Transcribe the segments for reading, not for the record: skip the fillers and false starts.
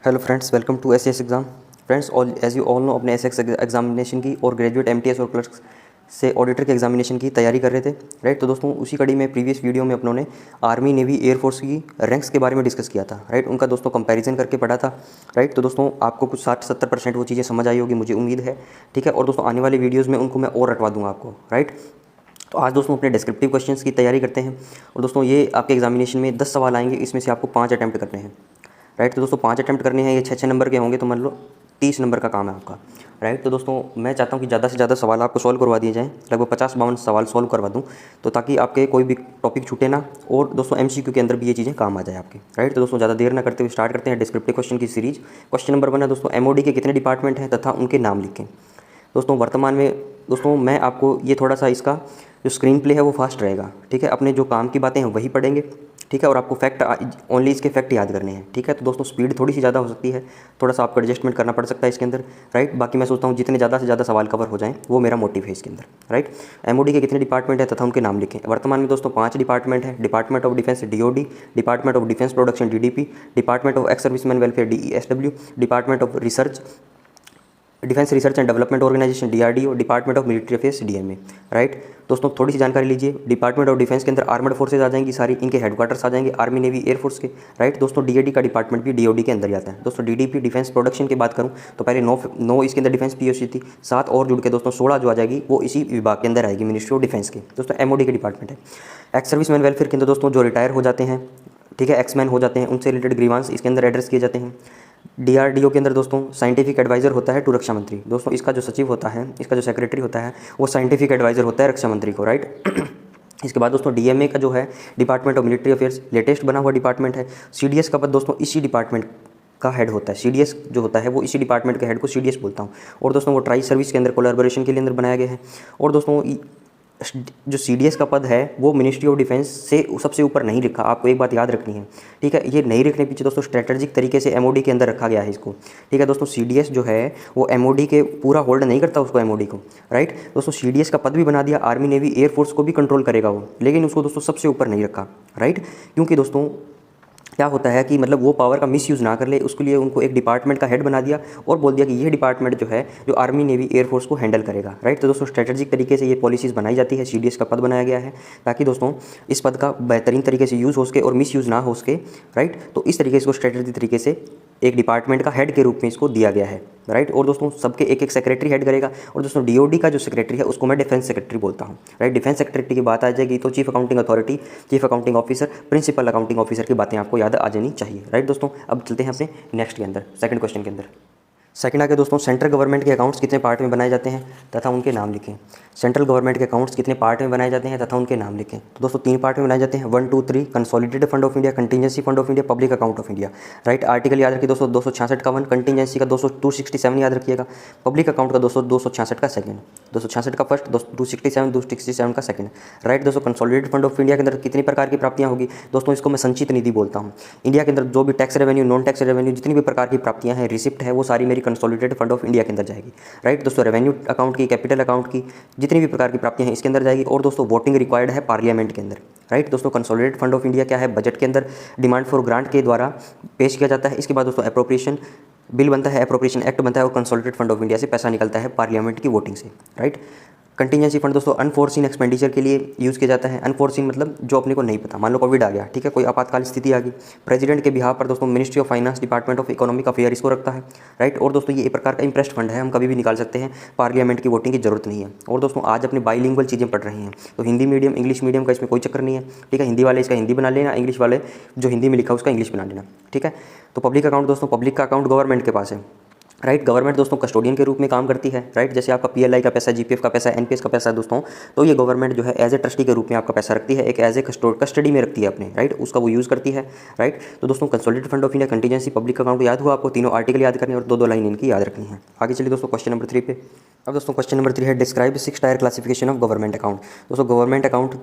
Hello friends, welcome to SS exam. Friends, all as you all know, अपने SS examination की और graduate MTS और clerks से auditor के एग्जामिनेशन की तैयारी कर रहे थे, राइट। तो दोस्तों, उसी कड़ी में प्रीवियस वीडियो में अपनों ने आर्मी, नेवी, एयरफोर्स की रैंक्स के बारे में डिस्कस किया था, राइट। उनका दोस्तों कंपैरिजन करके पढ़ा था, राइट। तो दोस्तों, आपको कुछ 60-70% वो चीज़ें समझ आई होगी, मुझे उम्मीद है, ठीक है। और दोस्तों, आने वाले वीडियोज़ में उनको मैं और रटवा दूँगा आपको, राइट। तो आज दोस्तों अपने डिस्क्रिप्टिव क्वेश्चंस की तैयारी करते हैं। और दोस्तों, ये आपके एग्जामिनेशन में 10 सवाल आएंगे, इसमें से आपको 5 अटैम्प्ट करने हैं, राइट। तो दोस्तों 5 अटैम्प्ट करने हैं, ये 6-6 नंबर के होंगे, तो मान लो 30 नंबर का काम है आपका, राइट। तो दोस्तों, मैं चाहता हूँ कि ज़्यादा से ज़्यादा सवाल आपको सॉल्व करवा दिए जाएँ, लगभग 50-52 सवाल सॉल्व करवा दूँ, तो ताकि आपके कोई भी टॉपिक छूटे ना। और दोस्तों एमसीक्यू के अंदर भी ये चीज़ें काम आ जाए आपके, राइट। तो दोस्तों, ज़्यादा देर ना करते हुए स्टार्ट करते हैं डिस्क्रिप्टिव क्वेश्चन की सीरीज। क्वेश्चन नंबर 1 है दोस्तों, एमओडी के कितने डिपार्टमेंट हैं तथा उनके नाम लिखें। दोस्तों, वर्तमान में दोस्तों मैं आपको ये थोड़ा सा इसका जो स्क्रीन प्ले है वो फास्ट रहेगा, ठीक है। अपने जो काम की बातें हैं वही पढ़ेंगे, ठीक है। और आपको फैक्ट ओनली इसके फैक्ट याद करने हैं, ठीक है। तो दोस्तों, स्पीड थोड़ी सी ज़्यादा हो सकती है, थोड़ा सा आपको एडजस्टमेंट करना पड़ सकता है इसके अंदर, राइट। बाकी मैं सोचता हूँ जितने ज़्यादा से ज़्यादा सवाल कवर हो जाएँ वो मेरा मोटिव है इसके अंदर, राइट। एमओडी के कितने डिपार्टमेंट है तथा उनके नाम लिखें। वर्तमान में दोस्तों 5 डिपार्टमेंट है। Department of defence DOD, department of defence production DDP, department of ex serviceman welfare DESW, department of research defence research and development organisation DRDO, department of military affairs DMA, right. दोस्तों, थोड़ी सी जानकारी लीजिए। Department of defence के अंदर armed forces आ जाएंगी सारी, इनके headquarters आ जाएंगे आर्मी, नेवी, एयरफोर्स के, राइट। दोस्तों, डीएडी का डिपार्टमेंट भी डीओडी के अंदर ही आता है। दोस्तों, डीडीपी डिफेंस प्रोडक्शन की बात करूँ तो पहले 9 इसके अंदर डिफेंस पीओसी थी, 7 और जुड़ के दोस्तों 16 जो आ जाएगी वो इसी विभाग के अंदर आएगी, मिनिस्ट्री ऑफ डिफेंस के। दोस्तों, एमओडी के डिपार्टमेंट है। एक्स सर्विसमैन वेलफेयर के अंदर दोस्तों जो रिटायर हो जाते हैं, ठीक है, एक्समैन हो जाते हैं, उनसे रिलेटेड ग्रीवांस इसके अंदर एड्रेस किए जाते हैं। डीआरडीओ के अंदर दोस्तों साइंटिफिक एडवाइज़र होता है टू रक्षा मंत्री। दोस्तों, इसका जो सचिव होता है, इसका जो सेक्रेटरी होता है, वो साइंटिफिक एडवाइज़र होता है रक्षा मंत्री को, राइट। इसके बाद दोस्तों डीएमए का जो है department of military affairs, latest बना हुआ डिपार्टमेंट है। सीडीएस का पद दोस्तों इसी डिपार्टमेंट का हेड होता है। सीडीएस जो होता है वो इसी डिपार्टमेंट के हेड को सीडीएस बोलता हूँ। और दोस्तों, वो ट्राई सर्विस के अंदर कोलैबोरेशन के लिए अंदर बनाया गया है। और दोस्तों, जो सीडीएस का पद है वो मिनिस्ट्री ऑफ डिफेंस से सबसे ऊपर नहीं लिखा, आपको एक बात याद रखनी है, ठीक है। ये नहीं रखने पीछे दोस्तों स्ट्रेटेजिक तरीके से एमओडी के अंदर रखा गया है इसको, ठीक है। दोस्तों, सीडीएस जो है वो एमओडी के पूरा होल्ड नहीं करता उसको, एमओडी को, राइट। दोस्तों, सीडीएस का पद भी बना दिया, आर्मी, नेवी, एयरफोर्स को भी कंट्रोल करेगा वो, लेकिन उसको दोस्तों सबसे ऊपर नहीं रखा, राइट। क्योंकि दोस्तों क्या होता है कि मतलब वो पावर का मिसयूज़ ना कर ले, उसके लिए उनको एक डिपार्टमेंट का हेड बना दिया और बोल दिया कि ये डिपार्टमेंट जो है जो आर्मी, नेवी, एयरफोर्स को हैंडल करेगा, राइट। तो दोस्तों, स्ट्रेटेजिक तरीके से ये पॉलिसीज़ बनाई जाती है, सीडीएस का पद बनाया गया है ताकि दोस्तों इस पद का बेहतरीन तरीके से यूज़ हो सके और मिसयूज़ ना हो सके, राइट। तो इस तरीके से इसको स्ट्रेटेजिक तरीके से एक डिपार्टमेंट का हेड के रूप में इसको दिया गया है, राइट। और दोस्तों, सबके एक एक सेक्रेटरी हेड करेगा। और दोस्तों, डीओडी का जो सेक्रेटरी है उसको मैं डिफेंस सेक्रेटरी बोलता हूँ, राइट। डिफेंस सेक्रेटरी की बात आ जाएगी तो chief accounting authority, chief accounting officer, principal accounting officer की बातें आपको याद आ जानी चाहिए, राइट। दोस्तों, अब चलते हैं अपने नेक्स्ट के अंदर, सेकंड क्वेश्चन के अंदर। सेकंड आगे दोस्तों, सेंट्रल गवर्नमेंट के अकाउंट्स कितने पार्ट में बनाए जाते हैं तथा उनके नाम लिखें। सेंट्रल गवर्नमेंट के अकाउंट्स कितने पार्ट में बनाए जाते हैं तथा उनके नाम लिखें। तो दोस्तों 3 पार्ट में बनाए जाते हैं, 1, 2, 3। Consolidated fund of India, contingency fund of India, public account of India, right. Article याद रखिए दोस्तों 266 का 1, कंटिजेंसी का 267 याद रखिएगा, पब्लिक अकाउंट का 266 का सेकंड, 266 का फर्स्ट, 267 का सेकंड, राइट। दोस्तों, कंसोलिडेटेड फंड ऑफ इंडिया के अंदर कितनी प्रकार की प्राप्तियाँ होगी। दोस्तों, इसको मैं संचित निधि बोलता हूँ। इंडिया के अंदर जो भी tax revenue, non tax revenue, जितनी भी प्रकार की प्राप्तियाँ हैं, रिसिप्ट है, वो सारी मेरी कंसोलिडेटेड फंड ऑफ इंडिया के अंदर जाएगी, राइट। दोस्तों, रेवेन्यू अकाउंट की, कैपिटल अकाउंट की, जितनी भी प्रकार की प्राप्तियां हैं इसके अंदर जाएगी। और दोस्तों, वोटिंग रिक्वायर्ड है पार्लियामेंट के अंदर, राइट। दोस्तों, कंसोलिडेटेड फंड ऑफ इंडिया क्या है, बजट के अंदर डिमांड फॉर ग्रांट के द्वारा पेश किया जाता है। इसके बाद दोस्तों एप्रोप्रिएशन बिल बनता है, एप्रोप्रिएशन एक्ट बनता है और कंसोलिडेटेड फंड ऑफ इंडिया से पैसा निकलता है पार्लियामेंट की वोटिंग से, राइट। कंटिजेंसी फंड दोस्तों अनफोर्सिन एक्सपेंडिचर के लिए यूज़ किया जाता है। अनफोर्सिन मतलब जो अपने को नहीं पता, मान लो कोविड आ गया, ठीक है, कोई आपातकाल स्थिति आ गई, प्रेसिडेंट के बिहाफ पर दोस्तों ministry of finance, department of economic affair इसको रखता है, राइट। और दोस्तों, ये एक प्रकार का इंप्रेस्ड फंड है, हम कभी भी निकाल सकते हैं, पार्लियामेंट की वोटिंग की जरूरत नहीं है। और दोस्तों, आज अपने बाईलिंगुअल चीज़ें पढ़ रहे हैं तो हिंदी मीडियम, इंग्लिश मीडियम का इसमें कोई चक्कर नहीं है, ठीक है। हिंदी वाले इसका हिंदी बना लेना, इंग्लिश वाले जो हिंदी में लिखा उसका इंग्लिश बना लेना, ठीक है। तो पब्लिक अकाउंट दोस्तों, पब्लिक का अकाउंट गवर्नमेंट के पास है, राइट। गवर्नमेंट दोस्तों कस्टोडियन के रूप में काम करती है, राइट। जैसे आपका पीएलआई का पैसा, जीपीएफ का पैसा, एनपीएस का पैसा दोस्तों, तो ये गवर्नमेंट जो है एज ए ट्रस्टी के रूप में आपका पैसा रखती है, एक एज ए कस्टडी में रखती है अपने, राइट। उसका वो यूज़ करती है, राइट। तो दोस्तों, consolidated fund of India, contingency, public account याद हुआ आपको, तीनों आर्टिकल याद करने और 2 लाइन इनकी याद रखनी है। आगे चलिए दोस्तों क्वेश्चन नंबर 3 पे। अब दोस्तों क्वेश्चन नंबर 3 है, describe 6 tyre classification of government account. दोस्तों, गवर्नमेंट अकाउंट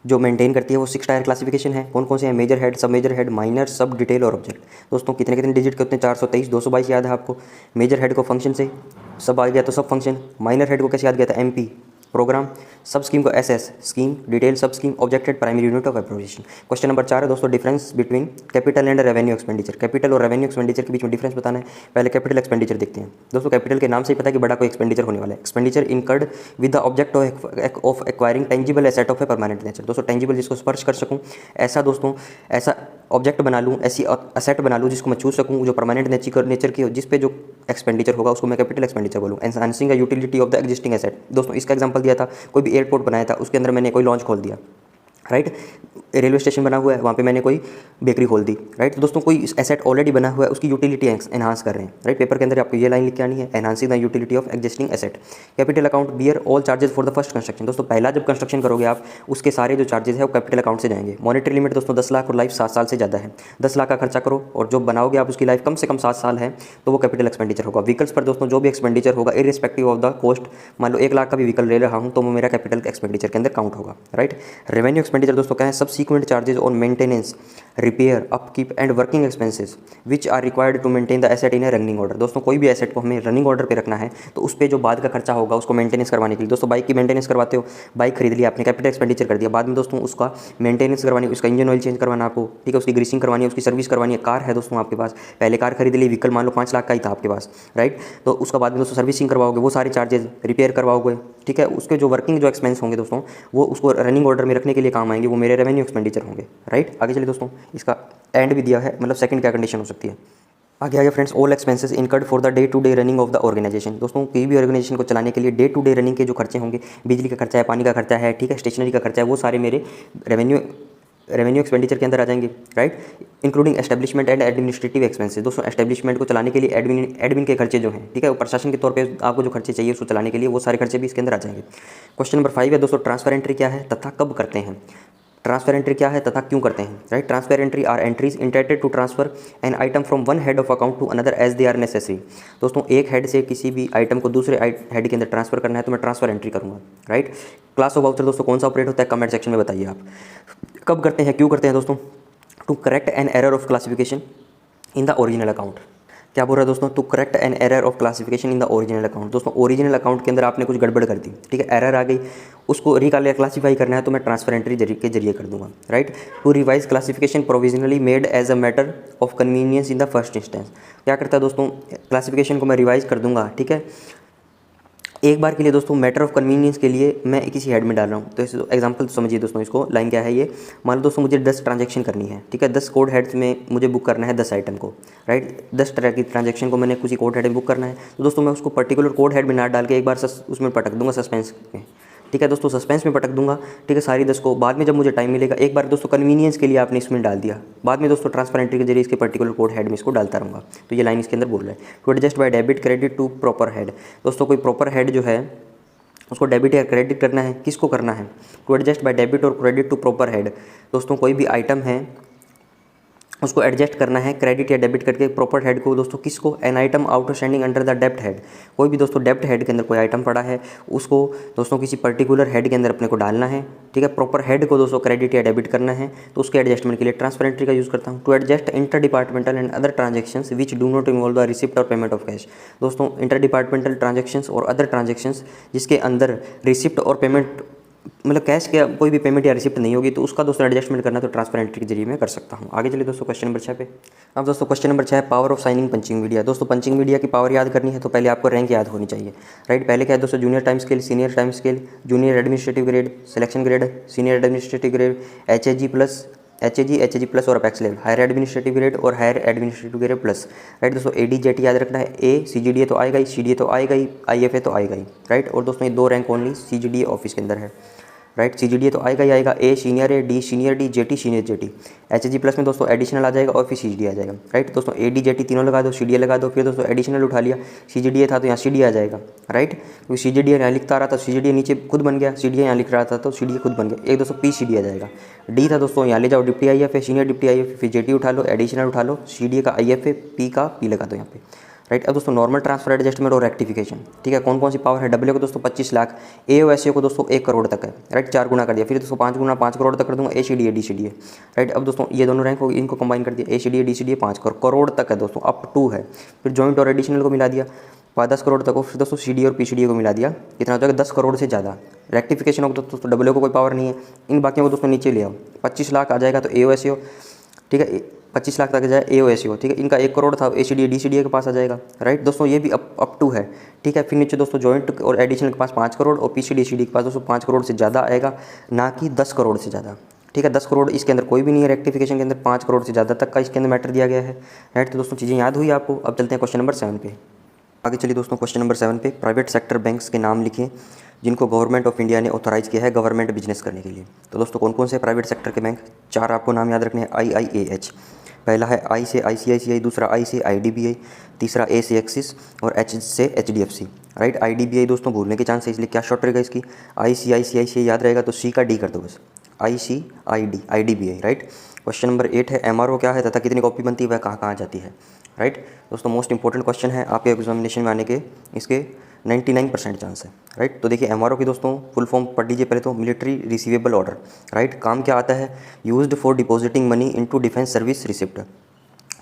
जो मेंटेन करती है वो 6 टायर क्लासिफिकेशन है। कौन कौन से हैं, मेजर हेड, सब मेजर हेड, माइनर, सब, डिटेल और ऑब्जेक्ट। दोस्तों, कितने कितने डिजिट के होते हैं, 423, 222 याद है आपको। मेजर हेड को फंक्शन से, सब आ गया तो सब फंक्शन। माइनर हेड को कैसे याद गया था, एमपी, प्रोग्राम, सब स्कीम को एसएस स्कीम, डिटेल सब scheme, objected primary unit of appropriation. Question number 4 है दोस्तों, difference between capital and revenue expenditure. Capital और रेवेन्यू एक्सपेंडिचर के बीच में डिफरेंस बताना है। पहले कैपिटल एक्सपेंडिचर देखते हैं दोस्तों। कैपिटल के नाम से ही पता है कि बड़ा कोई एक्सपेंडिचर होने वाला है। Expenditure incurred with the object of acquiring tangible asset of a permanent nature. दोस्तों टेंजिबल जिसको स्पर्श कर सकूँ, ऐसा दोस्तों ऐसा ऑब्जेक्ट बना लूँ, ऐसी असेट बना लूँ जिसको मैं छू सकूँ, जो परमानेंट नेचर की हो, जिस पे जो एक्सपेंडिचर होगा उसको मैं कैपिटल एक्सपेंडिचर बोलूँ। Enhancing the utility of the existing asset. दोस्तों इसका एग्जांपल दिया था, कोई भी एयरपोर्ट बनाया था, उसके अंदर मैंने कोई लॉन्च खोल दिया, राइट। रेलवे स्टेशन बना हुआ है, वहाँ पे मैंने कोई बेकरी खोल दी, राइट। तो दोस्तों कोई एसेट ऑलरेडी बना हुआ है, उसकी यूटिलिटी एनहांस कर रहे हैं, राइट। पेपर के अंदर आपको ये लाइन लिख के आनी है, enhancing the utility of existing asset. Capital account bear all charges for the first construction. दोस्तों पहला जब कंस्ट्रक्शन करोगे आप, उसके सारे जो चार्जेस है वो कैपिटल अकाउंट से जाएंगे। मॉनेटरी लिमिट दोस्तों 10 लाख और लाइफ 7 साल से ज़्यादा है। 10 लाख का खर्चा करो और जो बनाओगे आप उसकी लाइफ कम से कम 7 साल है, तो वो कैपिटल एक्सपेंडिचर होगा। व्हीकल्स पर दोस्तों जो भी एक्सपेंडिचर होगा इररिस्पेक्टिव ऑफ द कॉस्ट, मान लो 1 लाख का भी व्हीकल ले रहा हूँ तो वो मेरा कैपिटल एक्सपेंडिचर के अंदर काउंट होगा, राइट। रेवेन्यू एक्सपेंडिचर दोस्तों क्या है, subsequent charges on maintenance, repair, upkeep and working expenses which are required to maintain the asset in a running order. दोस्तों कोई भी एसेट को हमें रनिंग ऑर्डर पे रखना है तो उस पर जो बाद का खर्चा होगा उसको मेंटेनेंस करवाने के लिए। दोस्तों बाइक की मेंटेनेंस करवाते हो, बाइक खरीद लिया आपने, कैपिटल एक्सपेंडिचर कर दिया, बाद में दोस्तों उसका मेंटेनेंस करवानी, उसका इंजन ऑयल चेंज करवाना आपको, ठीक है, उसकी ग्रीसिंग करवानी है, उसकी सर्विस करवानी है। कार है दोस्तों आपके पास, पहले कार खरीद ली, व्हीकल मान लो 5 लाख का ही था आपके पास, राइट। तो उसका बाद में दोस्तों सर्विसिंग करवाओगे, वो सारे चार्जेस, रिपेयर करवाओगे, ठीक है। उसके जो वर्किंग जो एक्सपेंस होंगे दोस्तों वो उसको रनिंग ऑर्डर में रखने के लिए काम आएंगे, वो मेरे रेवेन्यू एक्सपेंडिचर होंगे, राइट। आगे चलिए दोस्तों, इसका एंड भी दिया है, मतलब सेकंड क्या कंडीशन हो सकती है। आगे friends, all expenses incurred for the day to day running of the organisation. दोस्तों किसी भी ऑर्गेनाइजेशन को चलाने के लिए डे टू डे रनिंग के जो खर्चे होंगे, बिजली का खर्चा है, पानी का खर्चा है, ठीक है, स्टेशनरी का खर्चा है, वो सारे मेरे रेवेन्यू एक्सपेंडिचर के अंदर आ जाएंगे, right. Including establishment and administrative expenses. दोस्तों एस्टेब्लिशमेंट को चलाने के लिए एडमिन के खर्चे जो हैं, ठीक है, प्रशासन के तौर पे आपको जो खर्चे चाहिए उसको चलाने के लिए, वो सारे खर्चे भी इसके अंदर आ जाएंगे। क्वेश्चन नंबर 5 है दोस्तों, ट्रांसफर एंट्री क्या है तथा कब करते हैं। ट्रांसफर एंट्री क्या है तथा क्यों करते हैं, right. Transfer entry are entries intended to transfer an item from one head of account to another as they are necessary. दोस्तों एक हेड से किसी भी आइटम को दूसरे हेड के अंदर ट्रांसफर करना है तो मैं ट्रांसफर एंट्री करूँगा, राइट। क्लास ऑफ वाउचर दोस्तों कौन सा ऑपरेट होता है, कमेंट सेक्शन में बताइए आप। कब करते हैं, क्यों करते हैं दोस्तों, to correct an error of classification in the original account. क्या बोल रहा है दोस्तों, to correct an error of classification in the original account. दोस्तों ओरिजिनल अकाउंट के अंदर आपने कुछ गड़बड़ कर दी, ठीक है, एरर आ गई, उसको क्लासीफाई करना है तो मैं ट्रांसफर एंट्री के जरिए कर दूंगा, right. To revise classification provisionally made as a matter of convenience in the first instance. क्या करता है दोस्तों, क्लासिफिकेशन को मैं रिवाइज कर दूंगा, ठीक है, एक बार के लिए दोस्तों, मैटर ऑफ कन्वीनियंस के लिए मैं किसी हेड में डाल रहा हूँ। तो इस एग्जांपल समझिए दोस्तों, इसको लाइन क्या है ये, मान लो दोस्तों मुझे 10 ट्रांजैक्शन करनी है, ठीक है, 10 कोड हेड्स में मुझे बुक करना है 10 आइटम को, राइट। 10 तरह की ट्रांजैक्शन को मैंने किसी कोड हेड में बुक करना है, तो दोस्तों मैं उसको पर्टिकुलर कोड हेड में ना डाल के एक बार उसमें पटक दूंगा सस्पेंस में, ठीक है दोस्तों, सस्पेंस में पटक दूंगा, ठीक है, सारी 10 को। बाद में जब मुझे टाइम मिलेगा, एक बार दोस्तों कन्वीनियंस के लिए आपने इसमें डाल दिया, बाद में दोस्तों ट्रांसफर एंट्री के जरिए इसके पर्टिकुलर कोड हेड में इसको डालता रहूँगा। तो ये लाइन इसके अंदर बोल रहा है, to adjust by debit credit to proper head. दोस्तों कोई प्रॉपर हेड जो है उसको डेबिट या क्रेडिट करना है, किसको करना है, टू एडजस्ट बाय डेबिट और क्रेडिट टू प्रॉपर हेड। दोस्तों कोई भी आइटम है उसको एडजस्ट करना है क्रेडिट या डेबिट करके प्रॉपर हेड को। दोस्तों किसको, an item outstanding under the डेब्ट हेड। कोई भी दोस्तों डेब्ट हेड के अंदर कोई आइटम पड़ा है उसको दोस्तों किसी पर्टिकुलर हेड के अंदर अपने को डालना है, ठीक है। प्रॉपर हेड को दोस्तों क्रेडिट या डेबिट करना है तो उसके एडजस्टमेंट के लिए ट्रांसफर एंट्री का यूज़ करता हूँ। To adjust inter departmental and other transactions which do not involve the receipt और पेमेंट ऑफ कैश। दोस्तों इंटर डिपार्टमेंटल ट्रांजेक्शंस और अदर ट्रांजेक्शंस जिसके अंदर रिसिप्ट और पेमेंट, मतलब कैश के कोई भी पेमेंट या रिसिप्ट नहीं होगी, तो उसका दोस्तों एडजस्टमेंट करना तो ट्रांसफर एंट्री के जरिए मैं कर सकता हूँ। आगे चलिए दोस्तों क्वेश्चन नंबर 6 पे। अब दोस्तों क्वेश्चन नंबर 6 है power of signing punching media. दोस्तों पंचिंग मीडिया की पावर याद करनी है तो पहले आपको रैंक याद होनी चाहिए, राइट। पहले क्या है दोस्तों, junior time scale, senior time scale, junior administrative grade, selection grade, senior administrative grade, HAG plus और apex level, higher administrative grade और higher administrative grade plus, right. दोस्तों AD याद रखना है, A CGDA तो आएगा ही, CDA तो आएगा ही, IFA तो आएगा ही, राइट। और दोस्तों ये 2 रैंक ओनली CGDA ऑफिस के अंदर है, राइट। CGDA तो आएगा ही आएगा, A सीनियर है, D senior D, JT senior JT। HAG plus में दोस्तों एडिशनल आ जाएगा और फिर CGDA आ जाएगा, राइट। दोस्तों AD JT तीनों लगा दो, CDA लगा दो, फिर दोस्तों एडिशनल उठा लिया, CGDA था तो यहाँ CDA आ जाएगा, राइट। क्योंकि CGDA यहाँ लिखता रहा था, CGDA नीचे खुद बन गया, CDA यहाँ लिख रहा था तो CDA खुद बन गया, एक दोस्तों PCD आ जाएगा। D था दोस्तों यहाँ ले जाओ, deputy IFA, senior deputy IFA, फिर JT उठा लो, एडिशनल उठा लो, CDA का IFA, P का P लगा दो यहाँ पे, राइट। अब दोस्तों नॉर्मल ट्रांसफर एडजस्टमेंट और रेक्टिफिकेशन, ठीक है, कौन कौन सी पावर है। डब्ल्यू को दोस्तों 25 लाख, AOSA को दोस्तों 1 करोड़ तक है, राइट, 4 गुना कर दिया, फिर दोस्तों 5 गुना 5 करोड़ तक कर दूंगा ACDA DCDA, राइट। अब दोस्तों ये दोनों रैंक हो गए, इनको कंबाइन कर दिया, ACDA DCDA 5 करोड़ तक है दोस्तों, अप टू है। फिर जॉइंट और एडिशनल को मिला दिया 10 करोड़ तक हो, फिर दोस्तों CDA और PCDA को मिला दिया, कितना हो जाएगा 10 करोड़ से ज़्यादा। रेक्टिफिकेशन हो दोस्तों डब्ल्यू को कोई पावर नहीं है, इन बाकियों को दोस्तों नीचे ले आओ, 25 लाख आ जाएगा तो AOSA हो, ठीक है, 25 लाख तक जाए AOSA हो, ठीक है, इनका 1 करोड़ था ACDA DCDA के पास आ जाएगा, राइट दोस्तों, ये भी अप टू है, ठीक है। फिर नीचे दोस्तों जॉइंट और एडिशनल के पास 5 करोड़ और PCDA DCDA के पास दोस्तों 5 करोड़ से ज़्यादा आएगा, ना कि 10 करोड़ से ज़्यादा, ठीक है। 10 करोड़ इसके अंदर कोई भी नहीं है, रेक्टिफिकेशन के अंदर 5 करोड़ से ज़्यादा तक का इसके अंदर मैटर दिया गया है, राइट। तो दोस्तों चीज़ें याद हुई आपको। अब चलते हैं क्वेश्चन नंबर 7 पे। आगे चलिए दोस्तों, क्वेश्चन नंबर 7 पे प्राइवेट सेक्टर बैंक्स के नाम लिखें जिनको गवर्नमेंट ऑफ इंडिया ने ऑथराइज़ किया है गवर्नमेंट बिजनेस करने के लिए। तो दोस्तों कौन कौन से प्राइवेट सेक्टर के बैंक, 4 आपको नाम याद रखने हैं। IIAH, पहला है I से ICICI, दूसरा I से IDBI, तीसरा A से एक्सिस और H से HDFC, राइट। IDBI दोस्तों भूलने के चांस है, इसलिए क्या शॉर्ट रहेगा इसकी, ICICI से याद रहेगा तो C का D कर दो बस, IDBI, राइट। क्वेश्चन नंबर 8 है MRO क्या है तथा कितनी कॉपी बनती है, वह कहाँ कहाँ जाती है, राइट। दोस्तों मोस्ट इंपॉर्टेंट क्वेश्चन है आपके एग्जामिनेशन में आने के, इसके 99% चांस है, राइट। तो देखिए MRO की दोस्तों फुल फॉर्म पढ़ लीजिए पहले तो, मिलिट्री रिसीवेबल ऑर्डर, राइट। काम क्या आता है, used for depositing money into defence service receipt.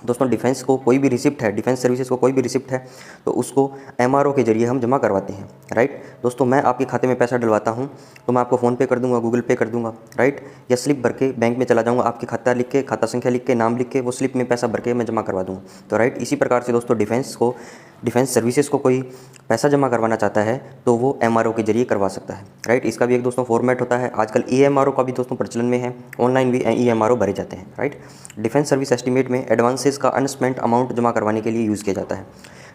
दोस्तों डिफेंस को कोई भी रिसिप्ट है, डिफेंस सर्विसेज को कोई भी रिसिप्ट है तो उसको MRO के जरिए हम जमा करवाते हैं, राइट। दोस्तों मैं आपके खाते में पैसा डलवाता हूं तो मैं आपको फ़ोन पे कर दूंगा, गूगल पे कर दूंगा, राइट, या स्लिप भर के बैंक में चला जाऊंगा, आपके खाता लिख के, खाता संख्या लिख के, नाम लिख के, वो स्लिप में पैसा भर के मैं जमा करवा दूँगा। तो राइट, इसी प्रकार से दोस्तों डिफेंस सर्विसेज को कोई पैसा जमा करवाना चाहता है तो वो MRO के जरिए करवा सकता है, राइट। इसका भी एक दोस्तों फॉर्मेट होता है, आजकल EMRO का भी दोस्तों प्रचलन में है, ऑनलाइन भी EMRO भरे जाते हैं, राइट। डिफेंस सर्विस एस्टीमेट में एडवांसेस का अनस्पेंट अमाउंट जमा करवाने के लिए यूज़ किया जाता है।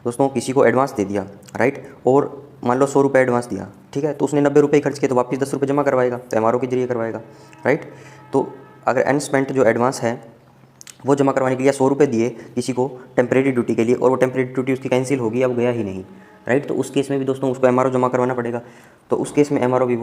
दोस्तों किसी को एडवांस दे दिया, राइट, और मान लो 100 रुपये एडवांस दिया, ठीक है, तो उसने 90 रुपये खर्च किए तो वापस 10 रुपये जमा करवाएगा, तो MRO के जरिए करवाएगा, राइट। तो अगर अनस्पेंट जो एडवांस है वो जमा करवाने के लिए 100 रुपये दिए किसी को टेम्परेरी ड्यूटी के लिए और वो टेम्परेरी ड्यूटी उसकी कैंसिल होगी, अब गया ही नहीं, राइट, तो उस केस में भी दोस्तों उसको MRO जमा करवाना पड़ेगा। तो उस केस में MRO भी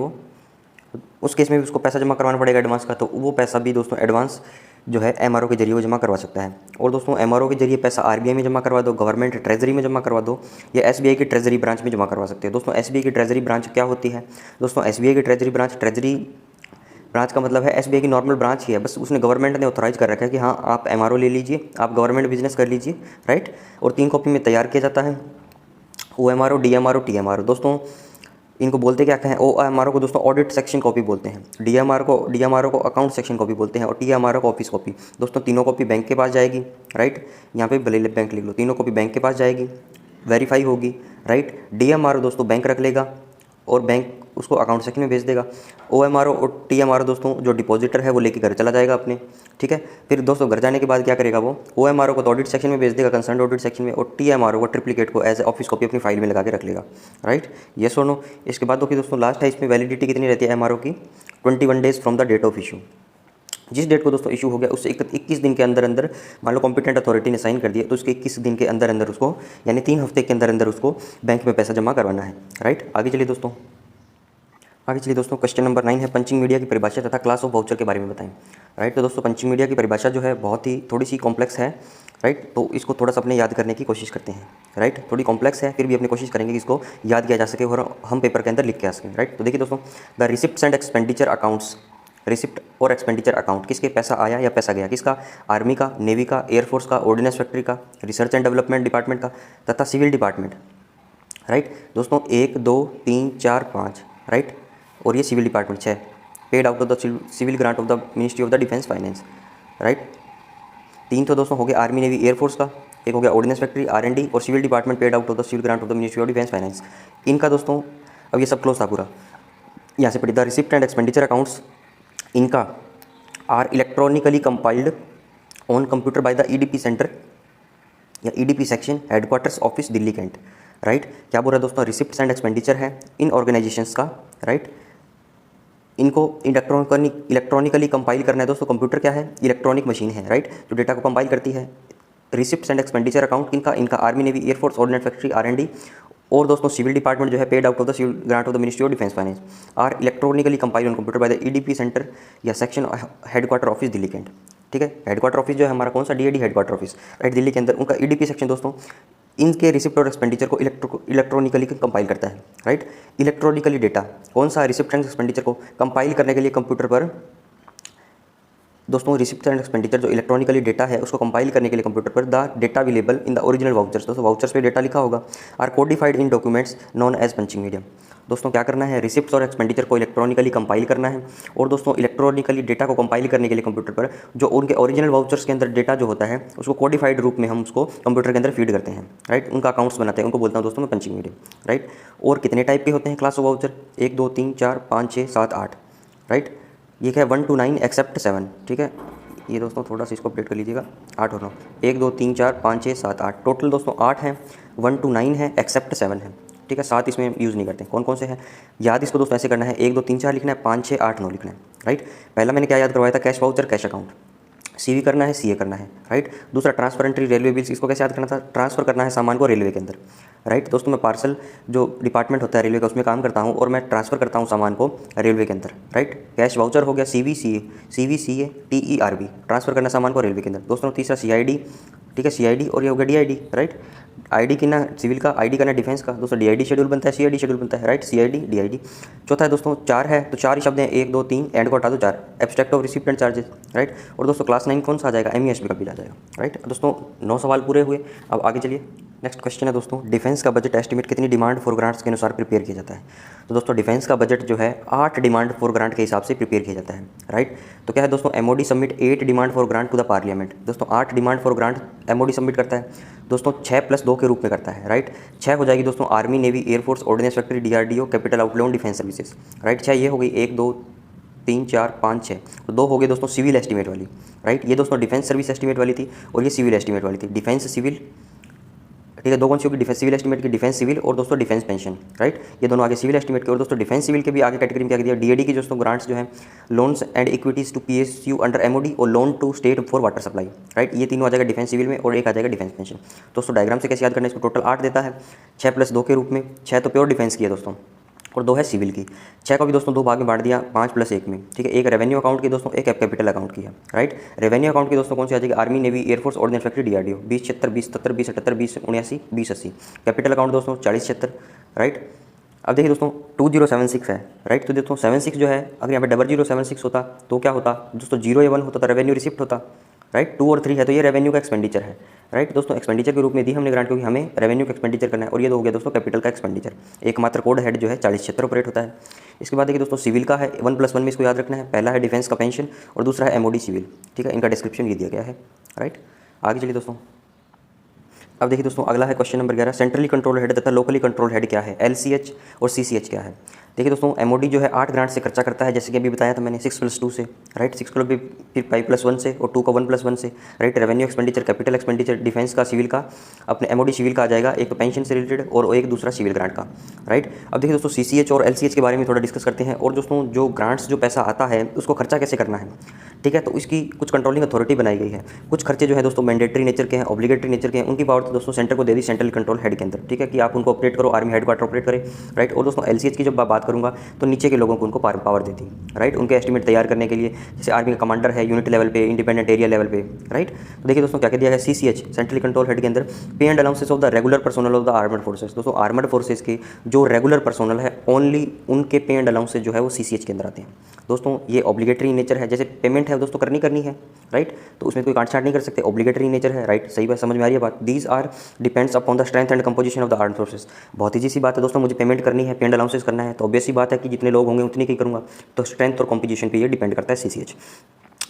उस केस में भी उसको पैसा जमा करवाना पड़ेगा एडवांस का, तो वो पैसा भी दोस्तों एडवांस जो है MRO के जरिए वो जमा करवा सकता है। और दोस्तों MRO के जरिए पैसा RBI में जमा करवा दो, गवर्नमेंट ट्रेजरी में जमा करवा दो, या SBI की ट्रेजरी ब्रांच में जमा करवा सकते हैं। दोस्तों SBI की ट्रेजरी ब्रांच क्या होती है, दोस्तों SBI की ट्रेजरी ब्रांच का मतलब है SBI की नॉर्मल ब्रांच ही है, बस उसने गवर्नमेंट ने ऑथराइज कर रखा है कि हाँ आप MRO ले लीजिए, आप गवर्नमेंट बिजनेस कर लीजिए, राइट। और 3 कॉपी में तैयार किया जाता है, OMRO, DMRO, TMRO। दोस्तों इनको बोलते क्या हैं, OMRO को दोस्तों ऑडिट सेक्शन कॉपी बोलते हैं, DMRO को अकाउंट सेक्शन कॉपी बोलते हैं, और TMRO को ऑफिस कॉपी। दोस्तों तीनों कॉपी बैंक के पास जाएगी, राइट, यहाँ पे भले बैंक लिख लो, तीनों कॉपी बैंक के पास जाएगी, वेरीफाई होगी, राइट। DMRO दोस्तों बैंक रख लेगा और बैंक उसको अकाउंट सेक्शन में भेज देगा। OMRO और TMRO दोस्तों जो डिपॉजिटर है वो लेके घर चला जाएगा अपने, ठीक है। फिर दोस्तों घर जाने के बाद क्या करेगा वो, OMRO को तो ऑडिट सेक्शन में भेज देगा, कंसर्न ऑडिट सेक्शन में, और TMRO को ट्रिप्लिकेट को एज ए ऑफिस कॉपी अपनी फाइल में लगा के रख लेगा, राइट। ये सुनो, इसके बाद दोस्तों लास्ट है, इसमें वैलिडिटी कितनी रहती है MRO की, 21 days from the date of issue. जिस डेट को दोस्तों इशू हो गया उससे 21 दिन के अंदर अंदर, मान लो कॉम्पिटेंट अथॉरिटी ने साइन कर दिया तो उसके 21 दिन के अंदर अंदर उसको, यानी 3 हफ्ते के अंदर अंदर उसको बैंक में पैसा जमा करवाना है, राइट। आगे चलिए दोस्तों क्वेश्चन नंबर 9 है पंचिंग मीडिया की परिभाषा तथा क्लास ऑफ वाउचर के बारे में बताएं, राइट। तो दोस्तों पंचिंग मीडिया की परिभाषा जो है बहुत ही थोड़ी सी कॉम्प्लेक्स है, राइट, तो इसको थोड़ा सा अपने याद करने की कोशिश करते हैं, राइट। थोड़ी कॉम्प्लेक्स है फिर भी अपनी कोशिश करेंगे कि इसको याद किया जा सके और हम पेपर के अंदर लिख के आ सकें, राइट। तो देखिए दोस्तों, the receipts and expenditure accounts, receipt और एक्सपेंडिचर अकाउंट किसके, पैसा आया या पैसा गया, किसका, आर्मी का, नेवी का, एयरफोर्स का, ऑर्डिनेंस फैक्ट्री का, रिसर्च एंड डेवलपमेंट डिपार्टमेंट का तथा सिविल डिपार्टमेंट, राइट। दोस्तों 1 2 3 4 5, राइट, और ये civil department 6, paid out of the civil grant of the ministry of the defence finance, right. 3 तो दोस्तों हो गया आर्मी नेवी एयरफोर्स का, एक हो गया ऑर्डिनेंस फैक्ट्री R&D, और civil department paid out of the civil grant of the ministry of defence finance. इनका दोस्तों अब ये सब क्लोज था पूरा, यहाँ से पढ़ी, the receipt and expenditure accounts इनका are electronically compiled on computer by the EDP centre या EDP section headquarters office Delhi cantt, right. क्या बोल रहा है दोस्तों, रिसिप्ट्स एंड एक्सपेंडिचर है इन ऑर्गेनाइजेशंस का, राइट, इनको इलेक्ट्रॉनिकली कंपाइल करना है। दोस्तों कंप्यूटर क्या है, इलेक्ट्रॉनिक मशीन है, राइट, जो डेटा को कंपाइल करती है। रिसिप्ट्स एंड एक्सपेंडिचर अकाउंट इनका army navy air force ordnance factory R&D, और दोस्तों सिविल डिपार्टमेंट जो है paid out of the civil grant of the ministry of defence finance are electronically compile on computer by the EDP centre या section headquarter office Delhi cantt, ठीक है। Headquarter office जो है हमारा कौन सा, DAD headquarter office, right, Delhi के अंदर। उनका EDP सेक्शन दोस्तों इनके रिसिप्ट और एक्सपेंडिचर को इलेक्ट्रॉनिकली कंपाइल करता है, राइट। इलेक्ट्रॉनिकली डेटा कौन सा, रिसिप्ट एंड एक्सपेंडिचर को कंपाइल करने के लिए कंप्यूटर पर दोस्तों, रिसिप्ट एंड एक्सपेंडिचर जो इलेक्ट्रॉनिकली डेटा है उसको कंपाइल करने के लिए कंप्यूटर पर the data available in the original vouchers, दोस्तों वाउचर्स पे डेटा लिखा होगा, are codified in documents known as punching medium. दोस्तों क्या करना है, रिसिप्ट और एक्सपेंडिचर को इलेक्ट्रॉनिकली कंपाइल करना है, और दोस्तों इलेक्ट्रॉनिकली डेटा को कंपाइल करने के लिए कंप्यूटर पर जो उनके ओरिजिनल वाउचर्स के अंदर डेटा जो होता है उसको कोडिफाइड रूप में हम उसको कंप्यूटर के अंदर फीड करते हैं, राइट। उनका अकाउंट्स बनाते हैं, उनको बोलता हूँ दोस्तों मैं पंचिंग मीडियम, राइट। और कितने टाइप के होते हैं क्लास ऑफ वाउचर, 1 2 3 4 5 6 7 8, राइट। ये क्या है 1 to 9 एक्सेप्ट 7, ठीक है। ये दोस्तों थोड़ा सा इसको अपडेट कर लीजिएगा, 8 और 9, 1 2 3 4 5 6 7 8, टोटल दोस्तों 8 हैं, 1 to 9 है, एक्सेप्ट 7 है, ठीक है। 7 इसमें यूज़ नहीं करते। कौन कौन से हैं याद इसको दोस्तों ऐसे करना है, 1 2 3 4 लिखना है, 5 6 8 9 लिखना है, राइट। पहला मैंने क्या याद करवाया था, cash voucher cash account, CV करना है, सीए करना है, राइट। दूसरा ट्रांसफर एंट्री रेलवे बिल्स, इसको कैसे याद करना था, ट्रांसफ़र करना है सामान को रेलवे के अंदर, राइट। दोस्तों मैं पार्सल जो डिपार्टमेंट होता है रेलवे का उसमें काम करता हूँ और मैं ट्रांसफ़र करता हूँ सामान को रेलवे के अंदर, राइट। कैश वाउचर हो गया, सीवी सीए टीईआरबी, ट्रांसफ़र करना सामान को रेलवे के अंदर। दोस्तों तीसरा सीआईडी, ठीक है, सीआईडी, और ये हो गया डीआईडी, राइट। आईडी की ना सिविल का, आईडी का ना डिफेंस का, दोस्तों डीआईडी शेड्यूल बनता है, सीआईडी शेड्यूल बनता है, राइट। CID DID. चौथा है दोस्तों 4 है तो 4 ही शब्द हैं, 1 2 3 एंड को हटा दो 4, abstract of receipt and charges, right. और दोस्तों क्लास 9 कौन सा आ जाएगा, एमईएसबी का बिल आ जाएगा, राइट। दोस्तों 9 सवाल पूरे हुए, अब आगे चलिए। नेक्स्ट क्वेश्चन है दोस्तों, डिफेंस का बजट एस्टिमेट कितनी डिमांड फॉर ग्रांट्स के अनुसार प्रिपेयर किया जाता है। तो दोस्तों डिफेंस का बजट जो है 8 डिमांड फॉर ग्रांट के हिसाब से प्रिपेयर किया जाता है, राइट। तो क्या है दोस्तों, MOD submit 8 demand for grant to the parliament. दोस्तों 8 demand for grant MOD submit करता है, दोस्तों 6 + 2 के रूप में करता है, राइट। 6 हो जाएगी दोस्तों army, navy, air force, ordnance factory, DRDO, capital outlay on defence services, right. 6 ये हो गई, 1 2 3 4 5 6, तो 2 हो गए दोस्तों सिविल एस्टिमेट वाली, राइट। ये दोस्तों डिफेंस सर्विस एस्टिमेट वाली थी और ये सिविल एस्टिमेट वाली थी, डिफेंस सिविल, ठीक है। 2 कौन सी होगी, डिफेंस सिविल एस्टिमेट की, डिफेंस सिविल, और दोस्तों डिफेंस पेंशन, राइट। ये दोनों आगे सिविल एस्टिमेट के, और दोस्तों डिफेंस सिविल के भी आगे कैटेगरी में क्या दिया, डीएडी की दोस्तों ग्रांट्स जो है, loans and equities to PSU under MOD और loan to state for water supply, right. ये तीनों आ जाएगा डिफेंस सिविल में, और एक आ जाएगा डिफेंस पेंशन। दोस्तों डायग्राम से कैसे याद करना है, इसको टोटल 8 देता है, 6 + 2 के रूप में, 6 तो प्योर डिफेंस की है दोस्तों, और 2 है सिविल की। 6 को भी दोस्तों 2 भाग में बांट दिया, 5 + 1 में, ठीक है। एक रेवेन्यू अकाउंट की दोस्तों, एक कैपिटल अकाउंट की है, राइट। रेवेन्यू अकाउंट की दोस्तों कौन सी आ जाएगी, army, navy, air force, ordnance factory, DRDO, 20 76 20 77 20 78 20 79 20 80। Capital account दोस्तों 40 76, राइट। अब देखिए दोस्तों 2076 है, राइट। तो दोस्तों 76 जो है, अगर यहाँ पे 0076 होता तो क्या होता दोस्तों, 0 या 1 होता तो रेवेन्यू रिसिप्ट होता, राइट। 2 और 3 है तो ये रेवेन्यू का एक्सपेंडिचर है, राइट। दोस्तों एक्सपेंडिचर के रूप में दी हमने ग्रांट, क्योंकि हमें रेवेन्यू का एक्सपेंडिचर करना है, और ये हो गया दोस्तों कैपिटल का एक्सपेंडिचर। एकमात्र कोड हेड जो है 40 76 ऑपरेट होता है। इसके बाद देखिए दोस्तों सिविल का है, 1 + 1 में इसको याद रखना है, पहला है डिफेंस का पेंशन और दूसरा है एमओडी सिविल, ठीक है। इनका डिस्क्रिप्शन ये दिया गया है, राइट। आगे चलिए दोस्तों, अब देखिए दोस्तों अगला है question number 11, centrally control head तथा लोकली कंट्रोल हेड क्या है, एलसीएच और सीसीएच क्या है। देखिए दोस्तों एमओडी जो है 8 ग्रांट से खर्चा करता है, जैसे कि अभी बताया था मैंने, 6 + 2 से, राइट। 6 को भी फिर 5 + 1 से, और 2 को 1 + 1 से, right. Revenue expenditure, capital expenditure, defence का, सिविल का, अपने एमओडी सिविल का आ जाएगा, एक तो पेंशन से रिलेटेड और एक दूसरा सिविल ग्रांट का, राइट। अब देखिए दोस्तों सीसीएच और एलसीएच के बारे में थोड़ा डिस्कस करते हैं। और दोस्तों जो ग्रांट्स जो पैसा आता है उसको खर्चा कैसे करना है, ठीक है। तो इसकी कुछ कंट्रोलिंग अथॉरिटी बनाई गई है। कुछ खर्चे जो है दोस्तों मैंडेटरी नेचर के हैं, ऑब्लिगेटरी नेचर के हैं, उनकी पावर तो दोस्तों सेंटर को दे दी, सेंट्रल कंट्रोल हेड के अंदर, ठीक है, कि आप उनको ऑपरेट करो, आर्मी हेडक्वार्टर ऑपरेट करे, राइट। और दोस्तों एलसीएच की जब बात करूँगा तो नीचे के लोगों को उनको पावर देती, राइट, उनके एस्टिमेट तैयार करने के लिए, जैसे आर्मी का कमांडर है यूनिट लेवल पे, इंडिपेंडेंट एरिया लेवल पे, राइट। तो देखिए दोस्तों क्या कह दिया है, सीसीएच सेंट्रल कंट्रोल हेड के अंदर pay and allowances of the regular personnel of the armed forces. दोस्तों आर्मड फोर्सेस के जो रेगुलर पर्सोनल है, ओनली उनके पे एंड अलाउंसेस जो है वो सीसीएच के अंदर आते हैं। दोस्तों ये ऑब्लिगेटरी नेचर है, जैसे पेमेंट है दोस्तों करनी है, राइट। तो उसमें कोई काट छाट नहीं कर सकते, ऑब्लिगेटरी नेचर है, राइट। सही बात, समझ में आ रही है बात। These are depends upon the strength and composition of the armed forces. बहुत ईजी सी बात है दोस्तों, मुझे पेमेंट करनी है, पे एंड अलाउंसेस करना है, तो ऑब्वियस सी बात है कि जितने लोग होंगे उतनी की करूँगा, तो स्ट्रेंथ और कंपोजिशन पे ये डिपेंड करता है सीसीएच।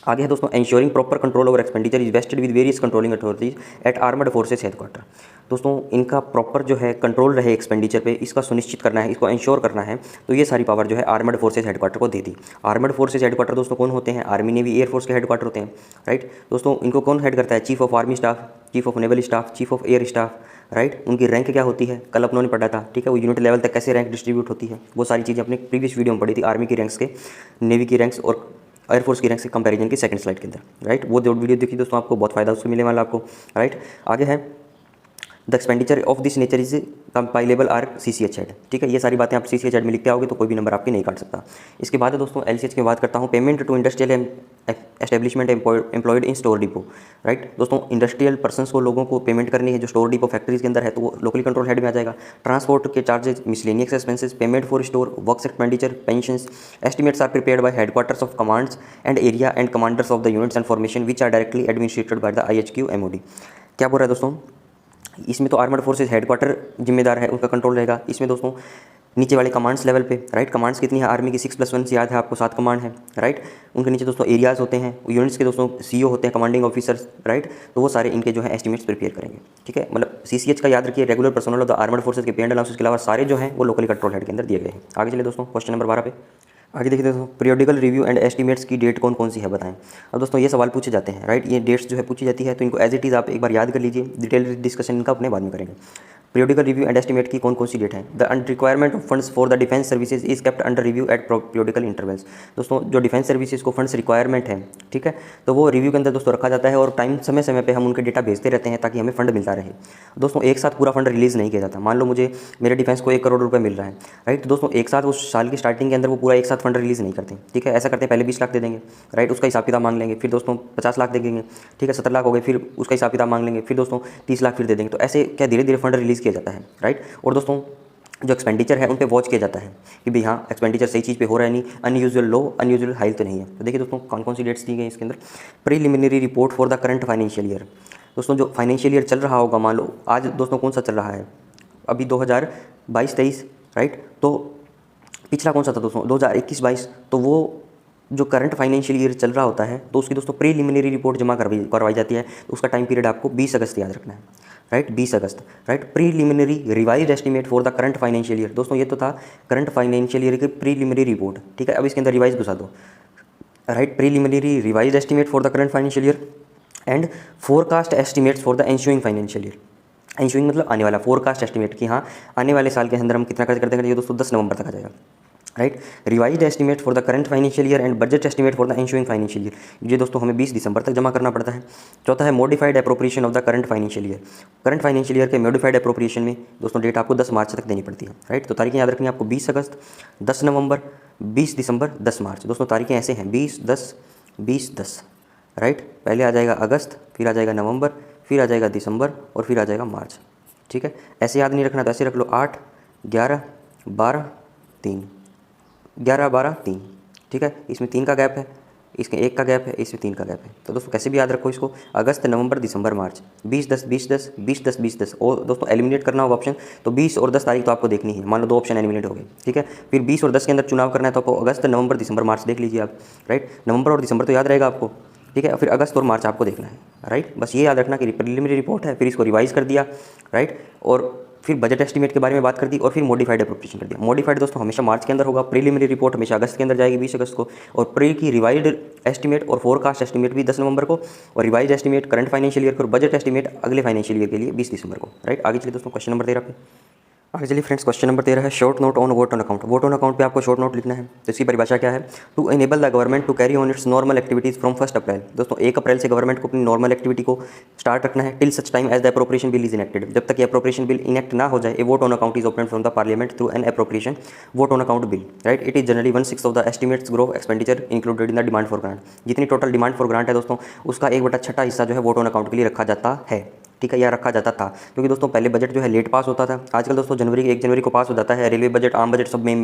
आगे है दोस्तों ensuring proper control over expenditure is vested with various controlling authorities at armed forces headquarter. दोस्तों इनका प्रॉपर जो है कंट्रोल रहे एक्सपेंडिचर पे, इसका सुनिश्चित करना है, इसको इंश्योर करना है, तो ये सारी पावर जो है आर्मड फोर्सेस हेडक्वार्टर को दे दी। आर्मड फोर्सेस हेडक्वार्टर दोस्तों कौन होते हैं, आर्मी, नेवी, एयरफोर्स के हेडक्वार्टर होते हैं, राइट। दोस्तों इनको कौन हेड करता है, chief of army staff, chief of naval staff, chief of air staff, right. उनकी रैंक क्या होती है, कल अपनों ने पढ़ा था, ठीक है। वो यूनिट लेवल तक कैसे रैंक डिस्ट्रीब्यूट होती है, वो सारी चीज़ें अपने प्रीवियस वीडियो में पढ़ी थी, आर्मी की रैंक्स के, नेवी की रैंक्स और एयरफोर्स की रैंक्स के कंपैरिजन की सेकंड स्लाइड के अंदर, राइट। वो जो वीडियो देखी दोस्तों आपको बहुत फायदा उससे मिलने वाला आपको, राइट। आगे है the expenditure of this nature is compilable are CCH head. ठीक है, ये सारी बातें आप CCH हेड में लिखते आओगे तो कोई भी नंबर आपके नहीं काट सकता। इसके बाद है दोस्तों LCH की बात करता हूँ, payment to industrial establishment employed in store depot. Right दोस्तों, इंडस्ट्रियल पर्सनस को, लोगों को पेमेंट करनी है जो स्टोर डिपो फैक्ट्रीज के अंदर है, तो वो लोकली कंट्रोल हेड में आ जाएगा। ट्रांसपोर्ट के charges, miscellaneous expenses, payment for store works expenditure, pensions, estimates are prepared by headquarters of commands and area and commanders of the units and formation which are directly administered by the IHQ MOD। क्या बोल रहा है दोस्तों, इसमें तो armoured forces headquarter जिम्मेदार है, उनका कंट्रोल रहेगा। इसमें दोस्तों नीचे वाले कमांड्स लेवल पे, राइट, कमांड्स कितनी है आर्मी की 6+1 से याद है आपको, 7 कमांड है, राइट। उनके नीचे दोस्तों एरियाज़ होते हैं, यूनिट्स के दोस्तों CO होते हैं, कमांडिंग ऑफिसर्स, राइट। तो वो सारे इनके जो है एस्टिमेट्स प्रिपेयर करेंगे। ठीक है, मतलब CCH का याद रखिए, regular personal of the armoured forces के पे एंड अलाउंसेस के अलावा सारे जो हैं वो लोकली कंट्रोल हेड के अंदर दिए गए हैं। आगे चलिए दोस्तों क्वेश्चन नंबर 12 पे। आगे देखिए दोस्तों, पीरियोडिकल रिव्यू एंड एस्टिमेट्स की डेट कौन कौन सी है बताएं। अब दोस्तों ये सवाल पूछे जाते हैं, राइट, ये डेट्स जो है पूछी जाती है, तो इनको एज इट इज़ आप एक बार याद कर लीजिए, डिटेल डिस्कशन इनका अपने बाद में करेंगे। पीरियोडिकल रिव्यू एंड एस्टिमेट की कौन कौन सी डेट है। The requirement of funds for the defence services is kept under review at periodical intervals. दोस्तों जो डिफेंस सर्विसेज को फंड्स रिक्वायरमेंट है, ठीक है, तो वो रिव्यू के अंदर दोस्तों रखा जाता है और टाइम समय समय पे हम उनके डेटा भेजते रहते हैं ताकि हमें फंड मिलता रहे। दोस्तों एक साथ पूरा फंड रिलीज़ नहीं किया जाता। मान लो मुझे मेरे डिफेंस को 1 करोड़ रुपये मिल रहा है, राइट, तो दोस्तों एक साथ उस साल की स्टार्टिंग के अंदर वो पूरा एक साथ फंड रिलीज़ नहीं करते। ठीक है, ऐसा करते हैं पहले 20 लाख दे देंगे, राइट, उसका हिसाब किताब मांग लेंगे, फिर दोस्तों 50 लाख दे देंगे, ठीक है, 70 लाख हो गए, फिर उसका हिसाब किताब मांग लेंगे, फिर दोस्तों 30 लाख फिर दे देंगे। तो ऐसे क्या धीरे धीरे फंड रिलीज़ किया जाता है, राइट। और दोस्तों जो एक्सपेंडिचर है उन पे वॉच किया जाता है कि भाई हाँ एक्सपेंडिचर सही चीज़ पे हो रहा है, नहीं अनयूजुअल लो अनयूजुअल हाई तो नहीं है। तो देखिए दोस्तों कौन कौन सी डेट्स दी गई इसके अंदर। Preliminary report for the current financial year. दोस्तों जो फाइनेंशियल ईयर चल रहा होगा, मान लो आज दोस्तों कौन सा चल रहा है, अभी 2022-23, राइट, तो पिछला कौन सा था दोस्तों 2021-22, तो वो जो करंट फाइनेंशियल ईयर चल रहा होता है तो उसकी दोस्तों प्रीलिमिनरी रिपोर्ट जमा करवाई जाती है। तो उसका टाइम पीरियड आपको 20 अगस्त याद रखना है, राइट, 20 अगस्त, right. Preliminary revised estimate for the current financial year. दोस्तों ये तो था करंट फाइनेंशियल ईयर की प्रीलिमिनरी रिपोर्ट, ठीक है, अब इसके अंदर रिवाइज घुसा दो, right. Preliminary revised estimate for the current financial year and forecast estimates for the ensuing financial year. Ensuing मतलब आने वाला, फोरकास्ट एस्टीमेट कि हाँ आने वाले साल के अंदर हम कितना खर्च कर देंगे, ये दोस्तों 10 नवंबर तक आ जाएगा, right. Revised estimate for the current financial year and budget estimate for the ensuing financial year, ये दोस्तों हमें 20 दिसंबर तक जमा करना पड़ता है। चौथा है modified appropriation of the current financial year. Current financial year के मॉडिफाइड अप्रोप्रिएशन में दोस्तों डेट आपको 10 मार्च तक देनी पड़ती है, राइट। तो तारीखें याद रखनी है आपको, 20 अगस्त, 10 नवंबर, 20 दिसंबर, 10 मार्च। दोस्तों तारीखें ऐसे हैं 20, 10, 20, 10, राइट। पहले आ जाएगा अगस्त, फिर आ जाएगा नवंबर, फिर आ जाएगा दिसंबर और फिर आ जाएगा मार्च, ठीक है। ऐसे याद नहीं रखना तो ऐसे रख लो 8, 11, 12, 3, 11, 12, 3, ठीक है। इसमें 3 का गैप है, इसमें 1 का गैप है, इसमें 3 का गैप है। तो दोस्तों कैसे भी याद रखो इसको, अगस्त, नवंबर, दिसंबर, मार्च, 20, 10, 20, 10, 20, 10, 20, 10। और दोस्तों एलिमिनेट करना होगा ऑप्शन, तो 20 और 10 तारीख तो आपको देखनी है। मान लो 2 ऑप्शन एलिमिनेट हो गए, ठीक है। फिर 20 और 10 के अंदर चुनाव करना है तो आपको अगस्त, नवंबर, दिसंबर, मार्च देख लीजिए आप, राइट। नवंबर और दिसंबर तो याद रहेगा आपको, ठीक है, फिर अगस्त और मार्च आपको देखना है, राइट। बस ये याद रखना कि प्रीलिमिनरी रिपोर्ट है, फिर इसको रिवाइज कर दिया, राइट, और फिर बजट एस्टीमेट के बारे में बात कर दी और फिर मॉडिफाइड अप्रोप्रिएशन कर दिया। मॉडिफाइड दोस्तों हमेशा मार्च के अंदर होगा, प्रीलिमिनरी रिपोर्ट हमेशा अगस्त के अंदर जाएगी 20 अगस्त को, और प्री की रिवाइज्ड एस्टीमेट और फोरकास्ट एस्टीमेट भी 10 नवंबर को, और revise estimate current financial year और बजट एस्टीमेट अगले फाइनेंशियल ईयर के लिए 20 दिसंबर को, राइट। आगे चलिए दोस्तों क्वेश्चन नंबर 13 पे। आगे चलिए फ्रेंड्स, क्वेश्चन नंबर 13 है short note on vote on account. Vote on account पे आपको शॉर्ट नोट लिखना है। तो इसकी परिभाषा क्या है, to enable the government to carry on its normal activities from 1 April. दोस्तों 1 अप्रैल से गवर्नमेंट को अपनी नॉर्मल एक्टिविटी को स्टार्ट रखना है, till such time as the appropriation bill is enacted. जब तक ये अप्रोप्रिएशन बिल इनेक्ट ना हो जाए, a vote on account is open from the parliament through an appropriation vote on account bill, right. It is generally 1/6 of the estimates growth expenditure included in the demand for grant. जितनी total demand for grant है दोस्तों, उसका 1/6 हिस्सा जो है vote on account के लिए रखा जाता है, ठीक है, या रखा जाता था। क्योंकि दोस्तों पहले बजट जो है लेट पास होता था, आजकल दोस्तों 1 जनवरी को पास हो जाता है। रेलवे बजट, आम बजट सब में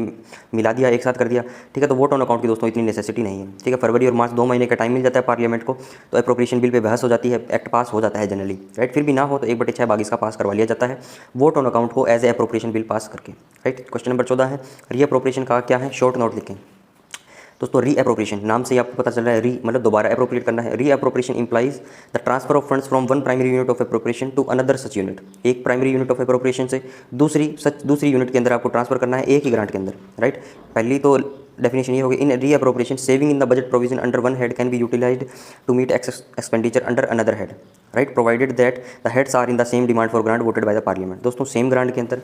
मिला दिया, एक साथ कर दिया, ठीक है। तो वोट ऑन अकाउंट की दोस्तों इतनी नेसेसिटी नहीं है, ठीक है। फरवरी और मार्च 2 महीने का टाइम मिल जाता है पार्लियामेंट को, तो अप्रोप्रिएशन बिल पे बहस हो जाती है, एक्ट पास हो जाता है जनरली, राइट। फिर भी ना हो तो 1/6 भाग इसका पास करवा लिया जाता है वोट ऑन अकाउंट को as a appropriation bill pass करके, राइट। क्वेश्चन नंबर 14 है री अप्रोप्रिएशन का क्या है, शॉर्ट नोट लिखें। दोस्तों री अप्रोप्रिएशन नाम से ही आपको पता चल रहा है, री मतलब दोबारा अप्रोप्रिएट करना है। Re appropriation implies the transfer of funds from one primary unit of appropriation to another such unit. एक प्राइमरी यूनिट ऑफ अप्रोप्रिएशन से दूसरी यूनिट के अंदर आपको ट्रांसफर करना है, एक ही ग्रांट के अंदर, राइट। पहली तो डेफिनेशन ये होगी, in re appropriation saving in the budget provision under one head can be utilised to meet expenditure under another head, right, provided that the heads are in the same demand for grant voted by the parliament. दोस्तों same grant के अंदर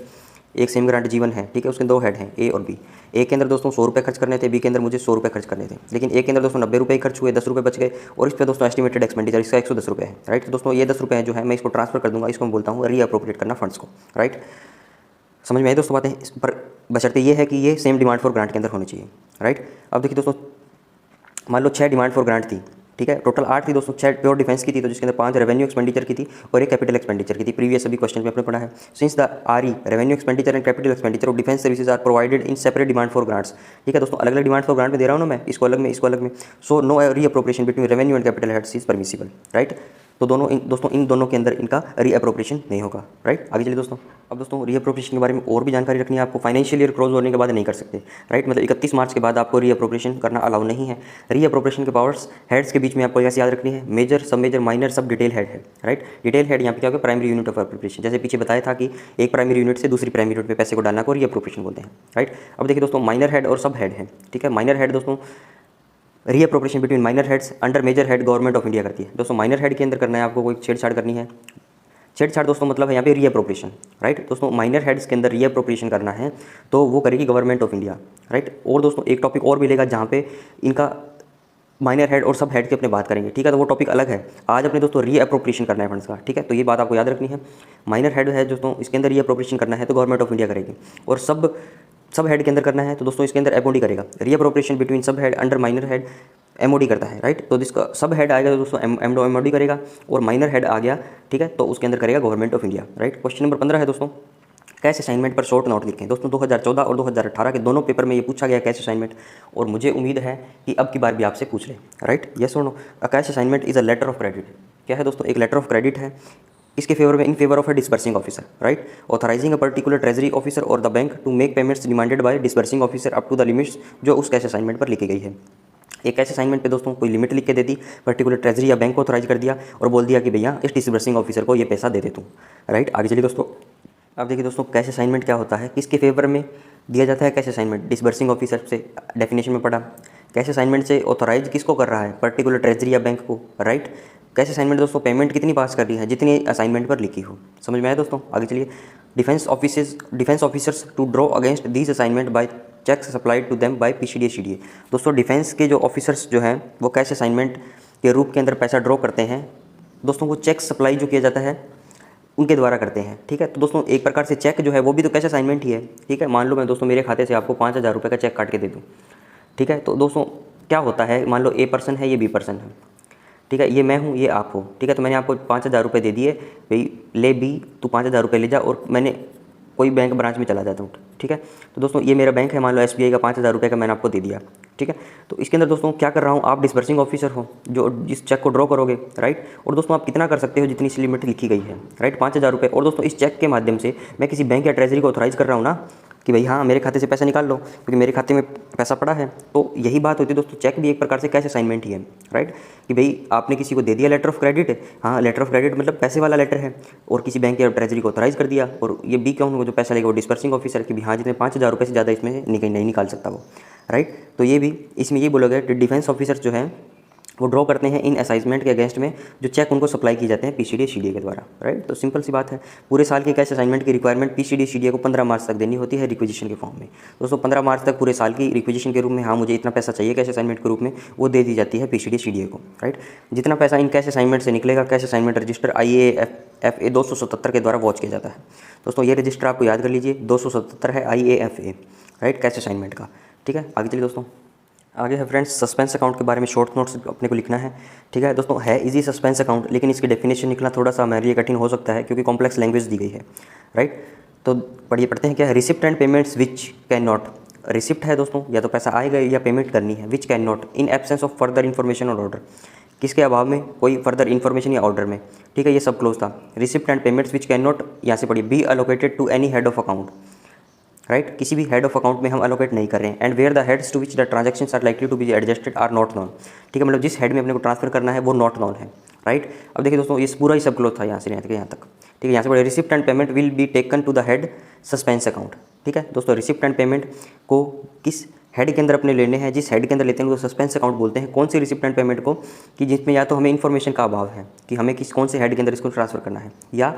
एक same grant जीवन है, ठीक है, उसके 2 head हैं ए और बी। ए के अंदर दोस्तों 100 रुपये खर्च करने थे, बी के अंदर मुझे 100 रुपये खर्च करने थे, लेकिन ए के अंदर दोस्तों 90 रुपये खर्च हुए, 10 रुपये बच गए, और इस पर दोस्तों एस्टिमेटेड एक्सपेंडिचर इसका 110 रुपये है, राइट। तो दोस्तों ये 10 रुपये जो है मैं इसको ट्रांसफर कर दूंगा, इसको मैं बोलता हूँ रीअप्रोप्रिएट करना फंड्स को, राइट। समझ में आई दोस्तों बातें, इस पर बशर्ते ये है कि ये सेम डिमांड फॉर ग्रांट के अंदर होनी चाहिए, राइट। अब देखिए दोस्तों, मान लो 6 डिमांड फॉर ग्रांट थी, ठीक है, टोटल 8 थी दोस्तों, 6 प्योर डिफेंस की थी, तो जिसके अंदर 5 रेवेन्यू एक्सपेंडिचर की थी और एक कैपिटल एक्सपेंडिचर की थी। प्रीवियस सभी क्वेश्चन में आपने पढ़ा है। Since the RE revenue expenditure and capital expenditure of defence services are provided in separate demand for grants, ठीक है दोस्तों, अलग अलग डिमांड फॉर ग्रांट में दे रहा हूँ ना मैं, इसको अलग में, इसको अलग में, so no reappropriation between revenue and capital heads is permissible, right. तो दोस्तों इन दोनों के अंदर इनका रीअप्रोप्रिएशन नहीं होगा, राइट। आगे चलिए दोस्तों, अब दोस्तों रीअप्रोप्रिएशन के बारे में और भी जानकारी रखनी है आपको। फाइनेंशियल ईयर क्लोज होने के बाद नहीं कर सकते, राइट, मतलब 31 मार्च के बाद आपको रीअप्रोप्रिएशन करना अलाउ नहीं है। रीअप्रोप्रिएशन के पावर्स हेड्स के बीच में आपको ऐसे याद रखनी है, मेजर, सब मेजर, माइनर, सब डिटेल हेड है, राइट। डिटेल हेड यहाँ पे क्या होगा, प्राइमरी यूनिट ऑफ एप्रोप्रिएशन, जैसे पीछे बताया था कि एक प्राइमरी यूनिट से दूसरी प्राइमरी यूनिट में पैसे को डालना को रीअप्रोप्रिएशन बोलते हैं, राइट। अब देखिए दोस्तों, माइनर हेड और सब हेड है, ठीक है। माइनर हेड दोस्तों reappropriation between minor heads under major head government of India करती है। दोस्तों माइनर हेड के अंदर करना है आपको, कोई छेड़छाड़ करनी है, छेड़छाड़ दोस्तों मतलब है यहाँ पे रीअप्रोप्रिएशन, राइट। दोस्तों माइनर हेड्स के अंदर रीअप्रोप्रिएशन करना है तो वो करेगी गवर्नमेंट ऑफ इंडिया, राइट। और दोस्तों एक टॉपिक और मिलेगा जहाँ पे इनका माइनर हेड और सब हेड की अपने बात करेंगे, ठीक है, तो वो टॉपिक अलग है। आज अपने दोस्तों रीअप्रोप्रिएशन करना है फंड्स का, ठीक है, तो ये बात आपको याद रखनी है। माइनर हेड है दोस्तों, इसके अंदर रीअप्रोप्रिएशन करना है तो गवर्नमेंट ऑफ इंडिया करेगी, और सब हेड के अंदर करना है तो दोस्तों इसके अंदर एमओडी करेगा। रीअप्रोप्रिएशन बिटवीन सब head under minor head MoD करता है, राइट। तो जिसका सब हेड आएगा तो दोस्तों एमओडी करेगा, और माइनर हेड आ गया, ठीक है, तो उसके अंदर करेगा government of India, right. Question number 15 है दोस्तों, कैश असाइनमेंट पर शॉर्ट नोट लिखें। दोस्तों 2014 और 2018 के दोनों पेपर में ये पूछा गया कैश असाइनमेंट, और मुझे उम्मीद है कि अब की बार भी आपसे पूछ ले, राइट। यस और no. A cash assignment is a letter of credit. क्या है दोस्तों, एक लेटर ऑफ क्रेडिट है, इसके फेवर में, in favour of a disbursing officer, right, authorising a particular treasury officer और the bank to make payments demanded by disbursing officer up to the limits जो उस कैश असाइनमेंट पर लिखी गई है। एक कैश असाइनमेंट पे दोस्तों कोई लिमिट लिख के दे दी, पर्टिकुलर ट्रेजरी या बैंक को ऑथराइज कर दिया और बोल दिया कि भैया इस डिस्बर्सिंग ऑफिसर को ये पैसा दे दे तू, राइट। आगे चलिए दोस्तों, अब देखिए दोस्तों कैश असाइनमेंट क्या होता है, किसके फेवर में दिया जाता है कैश असाइनमेंट, डिस्बर्सिंग ऑफिसर से डेफिनेशन में पढ़ा। कैश असाइनमेंट से ऑथराइज किसको कर रहा है, पर्टिकुलर ट्रेजरी या बैंक को, राइट। कैश असाइनमेंट दोस्तों पेमेंट कितनी पास कर रही है, जितनी असाइनमेंट पर लिखी हो। समझ में आया दोस्तों। आगे चलिए, defence officers to draw against these assignment by cheques supplied to them by PCDA CDA. दोस्तों डिफेंस के जो ऑफिसर्स जो हैं वो कैश असाइनमेंट के रूप के अंदर पैसा ड्रॉ करते हैं दोस्तों, वो चेक सप्लाई जो किया जाता है उनके द्वारा करते हैं, ठीक है। तो दोस्तों एक प्रकार से चेक जो है वो भी तो कैश असाइनमेंट ही है, ठीक है। मान लो मैं दोस्तों मेरे खाते से आपको 5,000 रुपये का चेक काट के दे दूँ, ठीक है। तो दोस्तों क्या होता है, मान लो ए पर्सन है, ये बी पर्सन है, ठीक है, ये मैं हूँ, ये आप हो, ठीक है। तो मैंने आपको 5,000 रुपये दे दिए, भाई ले बी तू 5,000 रुपये ले जा, और मैंने कोई बैंक ब्रांच में चला जाता हूँ, ठीक है। तो दोस्तों ये मेरा बैंक है, मान लो एसबीआई का 5,000 रुपये का मैंने आपको दे दिया, ठीक है। तो इसके अंदर दोस्तों क्या कर रहा हूँ, आप डिस्बर्सिंग ऑफिसर हो जो जिस चेक को ड्रॉ करोगे, राइट। और दोस्तों आप कितना कर सकते हो, जितनी सी लिमिट लिखी गई है, राइट, 5,000 रुपये। और दोस्तों इस चेक के माध्यम से मैं किसी बैंक या ट्रेजरी को ऑथराइज कर रहा हूँ ना कि भाई हाँ मेरे खाते से पैसा निकाल लो, क्योंकि मेरे खाते में पैसा पड़ा है। तो यही बात होती है दोस्तों, चेक भी एक प्रकार से कैश असाइनमेंट ही है, राइट। कि भाई आपने किसी को दे दिया लेटर ऑफ क्रेडिट, हाँ लेटर ऑफ क्रेडिट मतलब पैसे वाला लेटर है, और किसी बैंक या ट्रेजरी को ऑथराइज कर दिया, और ये बी कौन होगा जो पैसा लेगा, वो डिस्बर्सिंग ऑफिसर की भी हाँ जितने 5,000 रुपये से ज़्यादा इसमें नहीं निकाल सकता वो, राइट। तो ये भी इसमें ये बोला गया डिफेंस ऑफिसर जो है वो ड्रॉ करते हैं इन असाइनमेंट के अगेंस्ट में जो चेक उनको सप्लाई की जाते हैं पीसीडीए सीडीए के द्वारा, राइट। तो सिंपल सी बात है, पूरे साल के कैश असाइनमेंट की रिक्वायरमेंट पीसीडीए सीडीए को 15 मार्च तक देनी होती है रिक्विजिशन के फॉर्म में। दोस्तों 15 मार्च तक पूरे साल की रिक्विजिशन के रूप में हाँ मुझे इतना पैसा चाहिए कैश असाइनमेंट के रूप में, वो दे दी जाती है पीसीडीए सीडीए को, राइट। जितना पैसा इन कैश असाइनमेंट से निकलेगा कैश असाइनमेंट रजिस्टर IAFA 277 के द्वारा वॉच किया जाता है। दोस्तों ये रजिस्टर आपको याद कर लीजिए, 277 है IAFA, राइट, कैश असाइनमेंट का, ठीक है। आगे चलिए दोस्तों, आगे है फ्रेंड्स सस्पेंस अकाउंट के बारे में शॉर्ट नोट्स अपने को लिखना है, ठीक है दोस्तों। है इजी सस्पेंस अकाउंट, लेकिन इसकी डेफिनेशन निकलना थोड़ा सा हमारे लिए कठिन हो सकता है क्योंकि कॉम्प्लेक्स लैंग्वेज दी गई है, राइट। तो पढ़ते हैं क्या है, receipt and payments which can not, receipt है दोस्तों या तो पैसा आएगा या पेमेंट करनी है, विच can not in absence of further information और ऑर्डर, किसके अभाव में, कोई फर्दर इन्फॉर्मेशन या ऑर्डर में, ठीक है। ये सब क्लोज था। Receipt and payments which can not, यहाँ से पढ़िए, be allocated to any head of account, right, किसी भी हेड ऑफ अकाउंट में हम अलोकेट नहीं कर रहे हैं। And where the heads to which the transactions are likely to be adjusted are not known, ठीक है, मतलब जिस हेड में अपने को ट्रांसफर करना है वो नॉट नॉन है, राइट। अब देखिए दोस्तों ये पूरा ही सब क्लोज था यहाँ से यहाँ तक, ठीक है। यहाँ से बड़े receipt and payment will be taken to the head suspense account, ठीक है दोस्तों। रिसिप्ट एंड पेमेंट को किस हेड के अंदर अपने लेने हैं, जिस हेड के अंदर लेते हैं वो सस्पेंस अकाउंट बोलते हैं। कौन सी रिसिप्ट एंड पेमेंट को, कि जिसमें या तो हमें इन्फॉर्मेशन का अभाव है कि हमें कौन से हेड के अंदर इसको ट्रांसफर करना है, या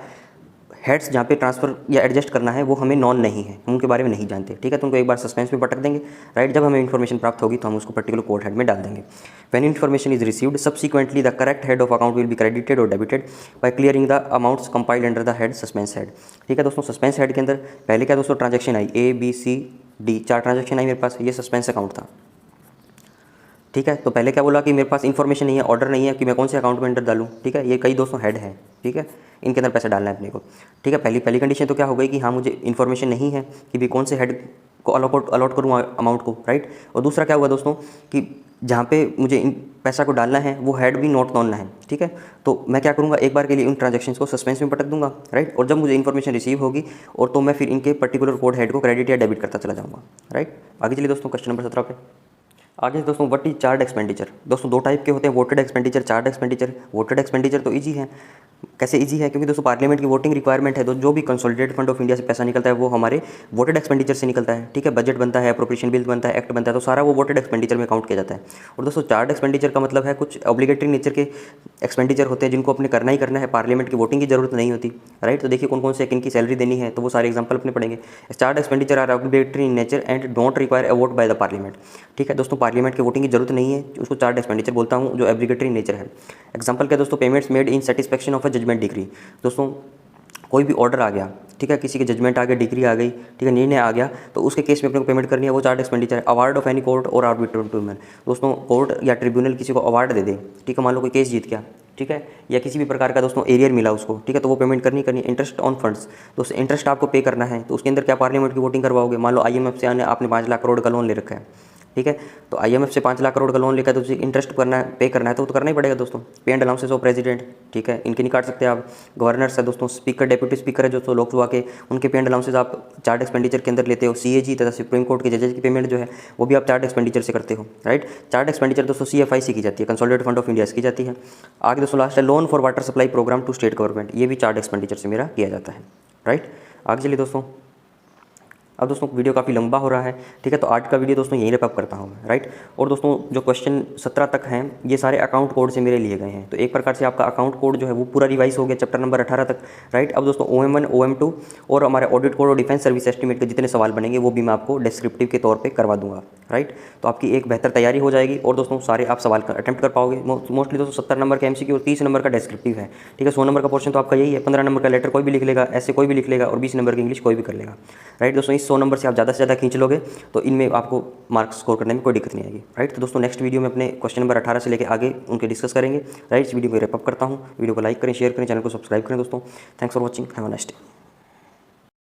हेड्स जहाँ पे ट्रांसफ़र या एडजस्ट करना है वो हमें नॉन नहीं है, हम उनके बारे में नहीं जानते, ठीक है। तो उनको एक बार सस्पेंस में पटक देंगे, राइट। जब हमें इन्फॉर्मेशन प्राप्त होगी तो हम उसको पर्टिकुलर कोड हेड में डाल देंगे। When information is received subsequently the correct head of account will be credited और debited by clearing the amounts compiled under the head suspense head, ठीक है दोस्तों। सस्पेंस हेड के अंदर पहले क्या दोस्तों ट्रांजैक्शन आई ABCD, 4 ट्रांजैक्शन आई मेरे पास, ये सस्पेंस अकाउंट था, ठीक है। तो पहले क्या बोला कि मेरे पास इन्फॉर्मेशन नहीं है, ऑर्डर नहीं है कि मैं कौन से अकाउंट में अंडर डालूँ, ठीक है। ये कई दोस्तों हेड है, ठीक है, इनके अंदर पैसा डालना है अपने को, ठीक है। पहली कंडीशन तो क्या हो गई कि हाँ मुझे इन्फॉर्मेशन नहीं है कि भी कौन से हेड को अलॉट करूँ अमाउंट को, राइट। और दूसरा क्या हुआ दोस्तों कि जहाँ पे मुझे इन पैसा को डालना है वो हेड भी नॉट नॉन है, ठीक है। तो मैं क्या करूँगा, एक बार के लिए उन ट्रांजैक्शंस को सस्पेंस में पटक दूंगा, राइट। और जब मुझे इन्फॉर्मेशन रिसीव होगी और तो मैं फिर इनके पर्टिकुलर कोड हेड को क्रेडिट या डेबिट करता चला जाऊँगा, राइट। आगे चलिए दोस्तों क्वेश्चन नंबर 17 पे। आगे दोस्तों व्हाट इज चार्ट एक्सपेंडिचर। दोस्तों 2 टाइप के होते हैं, voted expenditure, chart expenditure. Voted expenditure तो ईजी है, कैसे इजी है, क्योंकि दोस्तों पार्लियामेंट की वोटिंग रिक्वायरमेंट है, तो जो भी कंसोलिडेटेड फंड ऑफ इंडिया से पैसा निकलता है वो हमारे वोटेड एक्सपेंडिचर से निकलता है, ठीक है। बजट बनता है, अप्रोप्रिएशन बिल बनता है, एक्ट बनता है, तो सारा वो वोटेड एक्सपेंडिचर में काउंट किया जाता है। और दोस्तों चार्ट एक्सपेंडिचर का मतलब है कुछ ऑब्लिगेटरी नेचर के एक्सपेंडिचर होते हैं जिनको अपने करना ही करना है, पार्लियामेंट की वोटिंग की जरूरत नहीं होती, राइट। तो देखिए कौन कौन से किनकी सैलरी देनी है, तो वो सारे एग्जाम्पल अपने पढ़ेंगे। Charged expenditure are obligatory in nature and don't require a vote by the parliament, ठीक है दोस्तों। पार्लियामेंट की वोटिंग की जरूरत नहीं है, उसको चार्ट एक्सपेंडिचर बोलता हूँ, जो ऑब्लिगेटरी नेचर है। एग्जाम्पल क्या दोस्तों, payments made in satisfaction of a judgement decree. दोस्तों कोई भी ऑर्डर आ गया, ठीक है, किसी के जजमेंट आ गया, डिग्री आ गई, ठीक है, निर्णय आ गया, तो उसके केस में अपने को पेमेंट करनी है, वो चार्ट एक्सपेंडिचर है। अवार्ड ऑफ एनी कोर्ट और आर्बिट्रल ट्रिब्यूनल। दोस्तों कोर्ट या ट्रिब्यूनल किसी को अवार्ड दे दे, ठीक है, मान लो कोई केस जीत गया, ठीक है, या किसी भी प्रकार का दोस्तों एरियर मिला उसको, ठीक है, तो वो पेमेंट करनी है। इंटरेस्ट ऑन फंड्स, तो इंटरेस्ट आपको पे करना है, तो उसके अंदर क्या पार्लियामेंट की वोटिंग करवाओगे। मान लो IMF से आपने 5 लाख करोड़ का लोन ले रखा है, ठीक है, तो IMF से 5 लाख करोड़ का लोन लेकर तो इंटरेस्ट करना है, पे करना है, तो करना ही पड़ेगा दोस्तों। पे एंड अलाउंसेस ऑफ प्रेसिडेंट, ठीक है, इनके नहीं काट सकते आप। गवर्नर्स है दोस्तों, स्पीकर, डेप्यूटी स्पीकर है जो लोकसभा के, उनके पे एंड अलाउंसेस आप चार्ट एक्सपेंडिचर के अंदर लेते हो। CAG तथा सुप्रीम कोर्ट के जजेस की पेमेंट जो है वो भी आप चार्ट एक्सपेंडिचर से करते हो, राइट। चार्ट एक्सपेंडिचर दोस्तों CFI से की जाती है, कंसोलिडेटेड फंड ऑफ इंडिया से की जाती है। आगे दोस्तों लास्ट है loan for water supply programme to state government, ये भी चार्ट एक्सपेंडिचर से मेरा किया जाता है, राइट। आगे चलिए दोस्तों, अब दोस्तों वीडियो काफ़ी लंबा हो रहा है, ठीक है, तो आज का वीडियो दोस्तों यहीं रैप करता हूँ मैं, राइट। और दोस्तों जो क्वेश्चन 17 तक हैं ये सारे अकाउंट कोड से मेरे लिए गए हैं, तो एक प्रकार से आपका अकाउंट कोड जो है वो पूरा रिवाइज हो गया चैप्टर नंबर 18 तक, राइट। अब दोस्तों OM1 OM2 और हमारे ऑडिट कोड और डिफेंस सर्विस एस्टीमेट के जितने सवाल बनेंगे वो भी मैं आपको डिस्क्रिप्टिव के तौर पर करवा दूंगा, राइट। तो आपकी एक बेहतर तैयारी हो जाएगी और दोस्तों सारे आप सवाल अटैम्प्ट कर पाओगे। मोस्टली दोस्तों 70 नंबर का MCQ और 30 नंबर का डिस्क्रिप्टिव है, ठीक है। 100 नंबर का पोर्शन तो आपका यही है, 15 नंबर का लेटर कोई भी लिख लेगा, ऐसे कोई भी लिख लेगा, और 20 नंबर की इंग्लिश कोई भी कर लेगा, राइट। दोस्तों इस 100 नंबर से आप ज़्यादा से ज़्यादा खींच लोगे तो इनमें आपको मार्क्स स्कोर करने में कोई दिक्कत नहीं आएगी, राइट। तो दोस्तों नेक्स्ट वीडियो में अपने क्वेश्चन नंबर 18 से लेकर आगे उनके डिस्कस करेंगे, राइट। इस वीडियो को रैप अप करता हूँ, वीडियो को लाइक करें, शेयर करें, चैनल को सब्सक्राइब करें दोस्तों। Thanks for watching, have a nice day.